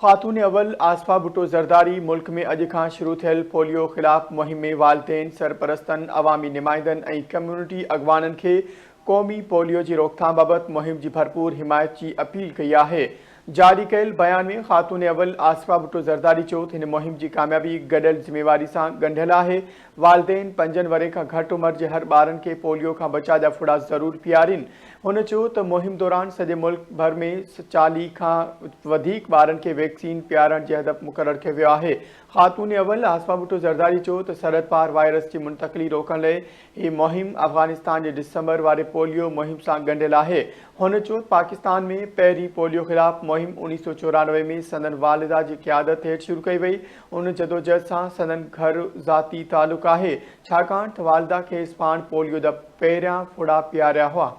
खातून अव्वल आसफा भुट्टो ज़रदारी मुल्क में अॼु खां शुरू थियल पोलियो ख़िलाफ़ मुहिम में वालिदैन, सरपरस्तनि, अवामी नुमाइंदनि ऐं कम्यूनिटी अॻवाननि खे क़ौमी पोलियो जी रोकथाम बाबति मुहिम जी भरपूर हिमायत जी अपील कई आहे। जारी कयल बयान में खातून अव्वल आसफा भुट्टो ज़रदारी चयो त हिन मुहिम जी कामयाबी गॾियल ज़िम्मेवारी सां ॻंढियल आहे। वालिदैन 5 वरे खां घटि उमिरि जे हर ॿारनि खे पोलियो खां बचा जा फुड़ा ज़रूर पीआरीनि। हुन चयो त मुहिम दौरान सॼे मुल्क भर में 40 खां वधीक ॿारनि खे वैक्सीन पीआरण जो हदफ़ मुक़ररु कयो वियो आहे। खातून अव्वल आसफा भुट्टो ज़रदारी चयो त सरहद पार वायरस जी मुंतक़िली रोकण लाइ हीअ मुहिम अफ़गानिस्तान जे दिसंबर वारे पोलियो मुहिम सां ॻंढियल आहे। हुन चयो पाकिस्तान में पहिरीं पोलियो ख़िलाफ़ मुहिम 1994 में संदन वालिदा जी क़यादत हेठि शुरू कई वई। उन जदोजहद सां संदन घर ज़ाती तालुक़ आहे, छाकाणि त वालिदा खेसि पाण पोलियो जा पहिरियां फुड़ा पीआरिया हुआ।